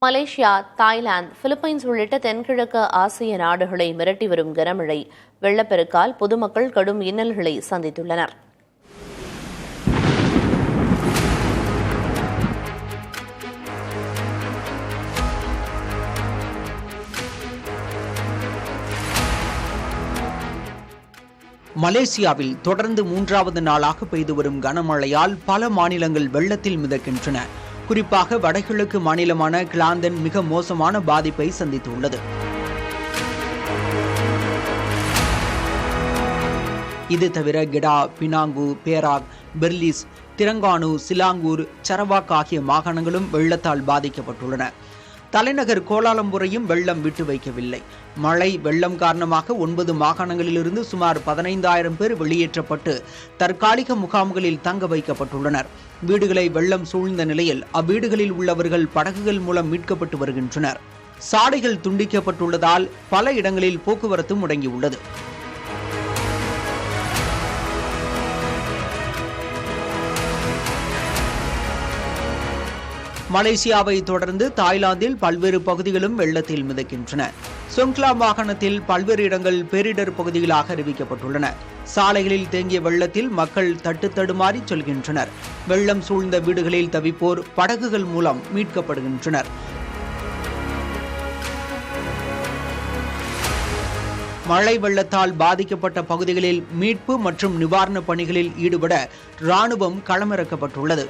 Malaysia, Thailand, Philippines உள்ளிட்ட தென்கிழக்கு ஆசிய நாடுகளை மிரட்டி வரும் கனமழை, வெள்ளப்பெருக்கால் பொதுமக்கள் கடும் இன்னல்களை சந்தித்துள்ளனர். மலேசியாவில் தொடர்ந்து 3வது நாளாக பெய்து வரும் கனமழையால் பல மாநிலங்கள் வெள்ளத்தில் மிதக்கின்றன. குறிப்பாக வடகிழக்கு மாநிலமான கிளாந்தன் மிக மோசமான பாதிப்பை சந்தித்துள்ளது. இது தவிர கெடா, Penang, Perak, Perlis, Terengganu, Selangor, Sarawak ஆகிய மாகாணங்களும் வெள்ளத்தால் பாதிக்கப்பட்டுள்ளன. தலைநகர் கோலாலம்பூரையும் வெள்ளம் விட்டு வைக்கவில்லை. மழை வெள்ளம் காரணமாக 9 மாகாணங்களிலிருந்து சுமார் 15,000 பேர் வெளியேற்றப்பட்டு தற்காலிக முகாம்களில் தங்க வைக்கப்பட்டுள்ளனர். வீடுகளை வெள்ளம் சூழ்ந்த நிலையில் அவ்வீடுகளில் உள்ளவர்கள் படகுகள் மூலம் மீட்கப்பட்டு வருகின்றனர். சாலைகள் துண்டிக்கப்பட்டுள்ளதால் பல இடங்களில் போக்குவரத்து முடங்கியுள்ளது. மலேசியாவை தொடர்ந்து தாய்லாந்தில் பல்வேறு பகுதிகளும் வெள்ளத்தில் மிதக்கின்றன. சொங்க்லா மாகாணத்தில் பல்வேறு இடங்கள் பேரிடர் பகுதிகளாக அறிவிக்கப்பட்டுள்ளன. சாலைகளில் தேங்கிய வெள்ளத்தில் மக்கள் தட்டுத்தடுமாறி செல்கின்றனர். வெள்ளம் சூழ்ந்த வீடுகளில் தவிப்போர் படகுகள் மூலம் மீட்கப்படுகின்றனர். மழை வெள்ளத்தால் பாதிக்கப்பட்ட பகுதிகளில் மீட்பு மற்றும் நிவாரணப் பணிகளில் ஈடுபட ராணுவம் களமிறக்கப்பட்டுள்ளது.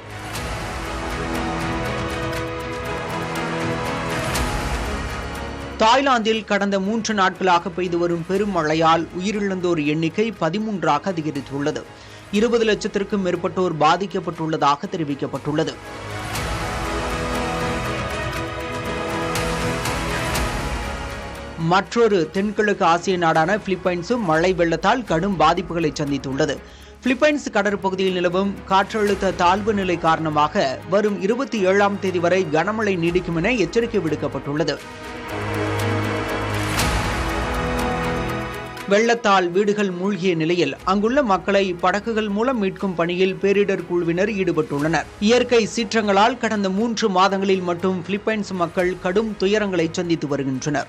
தாய்லாந்தில் கடந்த 3 நாட்களாக பெய்து வரும் பெரும் மழையால் உயிரிழந்தோர் எண்ணிக்கை 13ஆக அதிகரித்துள்ளது. 20 லட்சத்திற்கும் மேற்பட்டோர் பாதிக்கப்பட்டுள்ளதாக தெரிவிக்கப்பட்டுள்ளது. மற்றொரு தென்கிழக்கு ஆசிய நாடான பிலிப்பைன்ஸும் மழை வெள்ளத்தால் கடும் பாதிப்புகளை சந்தித்துள்ளது. பிலிப்பைன்ஸ் கடற்பகுதியில் நிலவும் காற்றழுத்த தாழ்வு நிலை காரணமாக வரும் 27ஆம் தேதி வரை கனமழை நீடிக்கும் என எச்சரிக்கை விடுக்கப்பட்டுள்ளது. வெள்ளத்தால் வீடுகள் மூழ்கிய நிலையில் அங்குள்ள மக்களை படகுகள் மூலம் மீட்கும் பணியில் பேரிடர் குழுவினர் ஈடுபட்டுள்ளனர். இயற்கை சீற்றங்களால் கடந்த 3 மாதங்களில் மட்டும் பிலிப்பைன்ஸ் மக்கள் கடும் துயரங்களை சந்தித்து வருகின்றனர்.